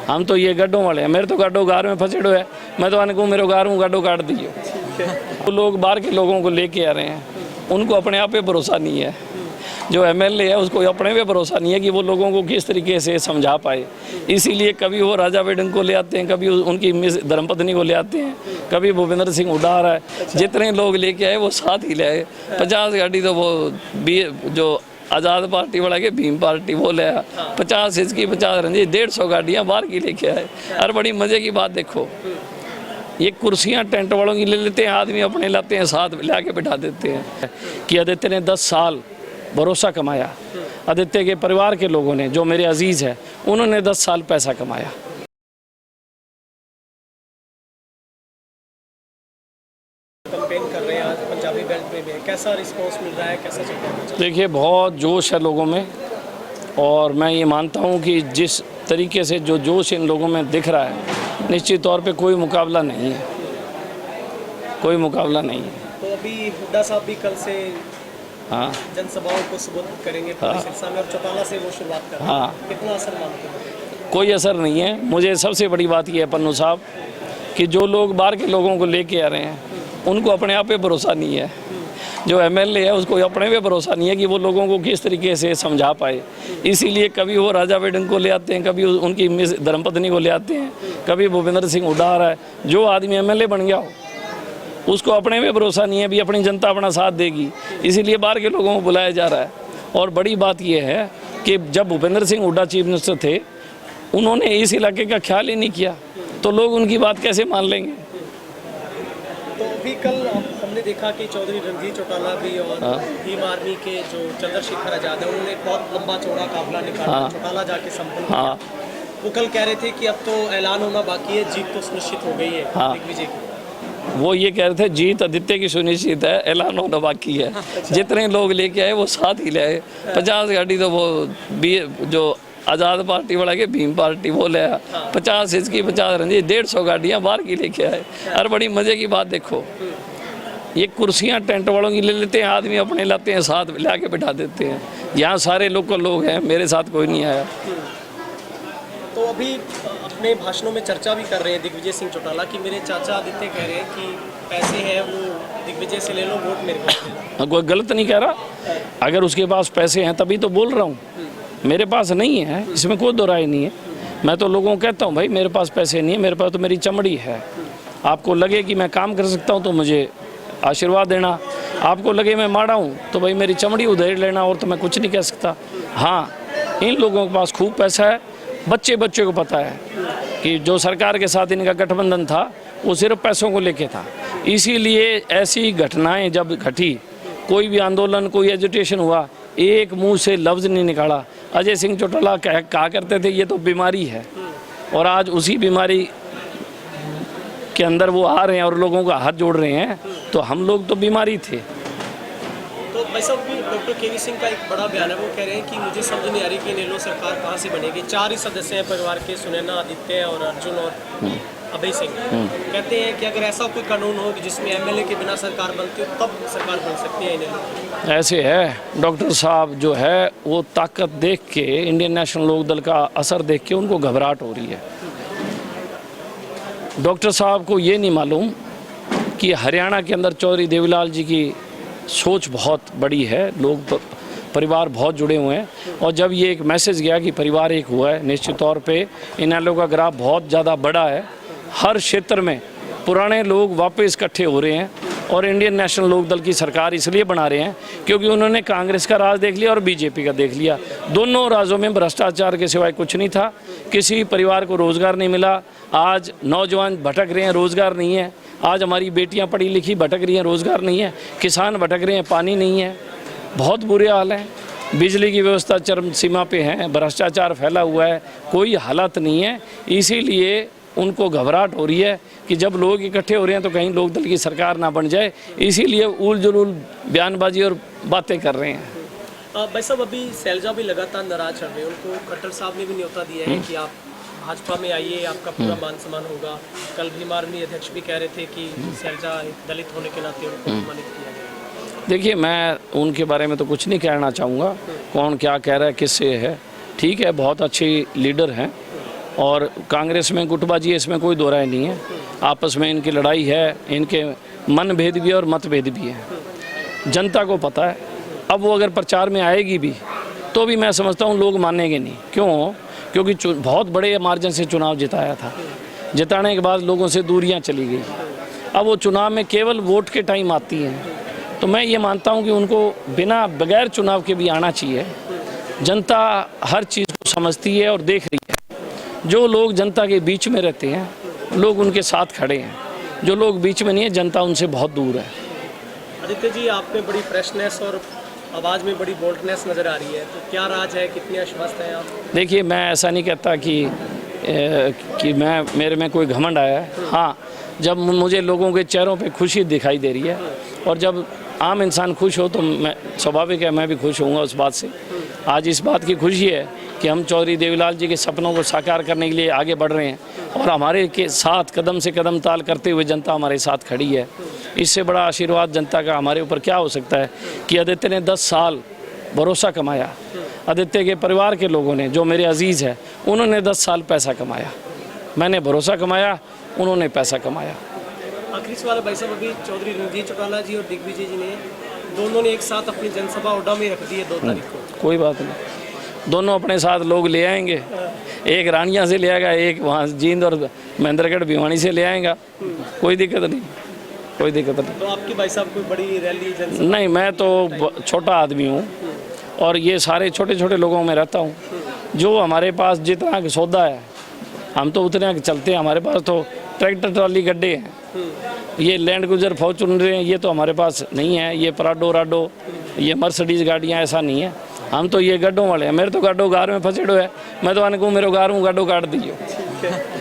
हम तो ये गड्ढों वाले हैं, मेरे तो गड्ढों गार में फंसे हुए है, मैं तो आने को मेरे गार हूँ, गड्ढों काट दिए। तो लोग बाहर के लोगों को लेके आ रहे हैं, उनको अपने आप पे भरोसा नहीं है। जो एमएलए है उसको अपने पे भरोसा नहीं है कि वो लोगों को किस तरीके से समझा पाए, इसीलिए कभी वो राजा वेडन को ले आते हैं, कभी उनकी मिस धर्मपत्नी को ले आते हैं, कभी भूपेंद्र सिंह हुड्डा आ रहा है। जितने लोग लेके आए वो साथ ही ले आए। 50 गाड़ी तो वो जो आज़ाद पार्टी वाला के भीम पार्टी वो ले आया, 50 इसकी 50 रंजी, 150 गाड़ियाँ बाहर की लेके आए। और बड़ी मज़े की बात देखो, ये कुर्सियां टेंट वालों की ले लेते हैं, आदमी अपने लाते हैं, साथ ला के बिठा देते हैं। कि आदित्य ने 10 साल भरोसा कमाया, आदित्य के परिवार के लोगों ने, जो मेरे अजीज़ है, उन्होंने 10 साल पैसा कमाया। कैंपेन कर रहे हैं आज पंजाबी बेल्ट में, कैसा रिस्पांस मिल रहा है, कैसा चल रहा है? देखिए, बहुत जोश है लोगों में, और मैं ये मानता हूँ कि जिस तरीके से जो जोश इन लोगों में दिख रहा है, निश्चित तौर पे कोई मुकाबला नहीं है, कोई मुकाबला नहीं है। तो अभी हुड्डा साहब भी कल से हाँ, जनसभाओं को संबोधित करेंगे पूरे सिरसा में, और चौटाला से वो शुरुआत कर रहे हैं। हाँ, कितना असर मानते हैं? कोई असर नहीं है। मुझे सबसे बड़ी बात यह है पन्नू साहब, कि जो लोग बाहर के लोगों को लेके आ रहे हैं, उनको अपने आप पे भरोसा नहीं है। जो एमएलए है उसको अपने पे भरोसा नहीं है कि वो लोगों को किस तरीके से समझा पाए, इसीलिए कभी वो राजा वेडन को ले आते हैं, कभी उनकी मिस धर्मपत्नी को ले आते हैं, कभी भूपेंद्र सिंह हुड्डा आ रहा है। जो आदमी एमएलए बन गया हो उसको अपने पे भरोसा नहीं है भी अपनी जनता अपना साथ देगी, इसीलिए बाहर के लोगों को बुलाया जा रहा है। और बड़ी बात यह है कि जब भूपेंद्र सिंह हुड्डा चीफ मिनिस्टर थे, उन्होंने इस इलाके का ख्याल ही नहीं किया, तो लोग उनकी बात कैसे मान लेंगे? तो अभी कल हमने देखा कि चौधरी रणजीत चौटाला भी और भीम आर्मी के जो चंद्रशेखर आजाद है, उन्होंने बहुत लंबा चौड़ा काफिला निकाला, चौटाला जाके संपन्न किया। वो कल कह रहे थे कि अब तो ऐलान होना बाकी है, जीत तो सुनिश्चित हो गई है दिग्विजय की। वो ये कह रहे थे जीत आदित्य की सुनिश्चित है, ऐलान होना बाकी है। जितने लोग लेके आए वो साथ ही ले आए। 50 गाड़ी तो वो जो आज़ाद पार्टी वाला के भीम पार्टी वो ले आया, 50 इसकी 50 रंजी, 150 गाड़ियाँ बाहर की लेके आए। और बड़ी मज़े की बात देखो, ये कुर्सियाँ टेंट वालों की ले लेते हैं, आदमी अपने लाते हैं, साथ ला के बिठा देते हैं। यहाँ सारे लोकल लोग हैं, मेरे साथ कोई नहीं आया। तो अभी अपने भाषणों में चर्चा भी कर रहे हैं दिग्विजय सिंह चौटाला की, मेरे चाचा आदित्य कह रहे हैं कि पैसे हैं वो दिग्विजय से ले लो, वोट मेरे को। कोई गलत नहीं कह रहा, अगर उसके पास पैसे हैं तभी तो बोल रहा हूँ। मेरे पास नहीं है, इसमें कोई दो राय नहीं है। मैं तो लोगों को कहता हूँ भाई मेरे पास पैसे नहीं है, मेरे पास तो मेरी चमड़ी है। आपको लगे कि मैं काम कर सकता हूँ तो मुझे आशीर्वाद देना, आपको लगे मैं माड़ा हूँ तो भाई मेरी चमड़ी उधेड़ लेना, और तो मैं कुछ नहीं कह सकता। हाँ, इन लोगों के पास खूब पैसा है, बच्चे को पता है कि जो सरकार के साथ इनका गठबंधन था वो सिर्फ पैसों को लेके था। इसीलिए ऐसी घटनाएं जब घटी, कोई भी आंदोलन, कोई एजुटेशन हुआ, एक मुंह से लफ्ज़ नहीं निकाला। अजय सिंह चौटाला कहा करते थे ये तो बीमारी है, और आज उसी बीमारी के अंदर वो आ रहे हैं और लोगों का हाथ जोड़ रहे हैं। तो हम लोग तो बीमारी थे। तो भाई साहब, भी डॉक्टर केवी सिंह का एक बड़ा बयान है, वो कह रहे हैं कि मुझे समझ नहीं आ रही कि नेलो सरकार कहाँ से बनेगी। 4 ही सदस्य हैं परिवार के, सुनैना, आदित्य और अर्जुन और अभय सिंह। कहते हैं कि अगर ऐसा कोई कानून हो कि जिसमें एमएलए के बिना सरकार बनती हो, तब सरकार बन सकती है इन्हें। ऐसे है डॉक्टर साहब जो है वो ताकत देख के, इंडियन नेशनल लोकदल का असर देख के उनको घबराहट हो रही है। डॉक्टर साहब को ये नहीं मालूम कि हरियाणा के अंदर चौधरी देवीलाल जी की सोच बहुत बड़ी है, लोग परिवार बहुत जुड़े हुए हैं। और जब ये एक मैसेज गया कि परिवार एक हुआ है, निश्चित तौर पे इन लोगों का ग्राफ बहुत ज़्यादा बड़ा है। हर क्षेत्र में पुराने लोग वापस इकट्ठे हो रहे हैं, और इंडियन नेशनल लोकदल की सरकार इसलिए बना रहे हैं क्योंकि उन्होंने कांग्रेस का राज देख लिया और बीजेपी का देख लिया। दोनों राजों में भ्रष्टाचार के सिवाय कुछ नहीं था, किसी परिवार को रोज़गार नहीं मिला। आज नौजवान भटक रहे हैं, रोज़गार नहीं है। आज हमारी बेटियां पढ़ी लिखी भटक रही हैं, रोज़गार नहीं है। किसान भटक रहे हैं, पानी नहीं है, बहुत बुरे हाल हैं। बिजली की व्यवस्था चरम सीमा पे है, भ्रष्टाचार फैला हुआ है, कोई हालत नहीं है। इसीलिए उनको घबराहट हो रही है कि जब लोग इकट्ठे हो रहे हैं तो कहीं लोकदल की सरकार ना बन जाए, इसीलिए उल जुलूल बयानबाजी और बातें कर रहे हैं। भाई साहब, अभी शैलजा भी लगातार नाराज चल रहे हैं, उनको खट्टर साहब ने भी न्योता दिया है कि आप भाजपा में आइए, आपका पूरा मान सम्मान होगा। कल भीम आर्मी अध्यक्ष भी कह रहे थे कि शैलजा दलित होने के नाते उनको सम्मानित किया गया। देखिए, मैं उनके बारे में तो कुछ नहीं कहना चाहूँगा, कौन क्या कह रहा है, किससे है। ठीक है, बहुत अच्छी लीडर हैं और कांग्रेस में गुटबाजी है, इसमें कोई दो राय नहीं है। आपस में इनकी लड़ाई है, इनके मन भेद भी है और मतभेद भी है। जनता को पता है। अब वो अगर प्रचार में आएगी भी तो भी मैं समझता हूँ लोग मानेंगे नहीं। क्यों? क्योंकि बहुत बड़े मार्जिन से चुनाव जिताया था। जिताने के बाद लोगों से दूरियां चली गई। अब वो चुनाव में केवल वोट के टाइम आती हैं। तो मैं ये मानता हूँ कि उनको बगैर चुनाव के भी आना चाहिए। जनता हर चीज़ को समझती है और देख रही है। जो लोग जनता के बीच में रहते हैं लोग उनके साथ खड़े हैं। जो लोग बीच में नहीं है, जनता उनसे बहुत दूर है। आदित्य जी, आप में बड़ी फ्रेशनेस और आवाज़ में बड़ी बोल्डनेस नज़र आ रही है, तो क्या राज है, कितने आश्वस्त हैं आप? देखिए, मैं ऐसा नहीं कहता कि मेरे में कोई घमंड आया है। हाँ, जब मुझे लोगों के चेहरों पे खुशी दिखाई दे रही है और जब आम इंसान खुश हो तो मैं स्वाभाविक है मैं भी खुश होऊंगा उस बात से। आज इस बात की खुशी है कि हम चौधरी देवीलाल जी के सपनों को साकार करने के लिए आगे बढ़ रहे हैं और हमारे के साथ कदम से कदम ताल करते हुए जनता हमारे साथ खड़ी है। इससे बड़ा आशीर्वाद जनता का हमारे ऊपर क्या हो सकता है कि आदित्य ने 10 साल भरोसा कमाया। आदित्य के परिवार के लोगों ने, जो मेरे अजीज़ हैं, उन्होंने 10 साल पैसा कमाया। मैंने भरोसा कमाया, उन्होंने पैसा कमाया। आखिरी सवाल भाई साहब, अभी चौधरी रणजीत चौटाला जी और दिग्विजय जी ने दोनों ने एक साथ अपनी जनसभा ओडा में रख दी है 2 तारीख को। कोई बात नहीं, दोनों अपने साथ लोग ले आएंगे। एक रानिया से ले आएगा, एक वहाँ जींद और महेंद्रगढ़ भिवानी से ले आएगा। कोई दिक्कत नहीं, कोई दिक्कत नहीं। तो आपकी भाई साहब कोई बड़ी रैली जनसभा? नहीं, मैं तो छोटा आदमी हूँ और ये सारे छोटे छोटे लोगों में रहता हूँ। जो हमारे पास जितना सौदा है हम तो उतने चलते हैं। हमारे पास तो ट्रैक्टर ट्रॉली गड्ढे हैं। ये लैंड क्रूजर फॉर्च्यूनर हैं, ये तो हमारे पास नहीं है। ये प्राडो राडो, ये मर्सिडीज गाड़ियाँ, ऐसा नहीं है। हम तो ये गड्ढों वाले हैं। मेरे तो गड्ढों गार में फंसेड़ो है। मैं तो आने को मेरे गार में गड्ढों काट दियो।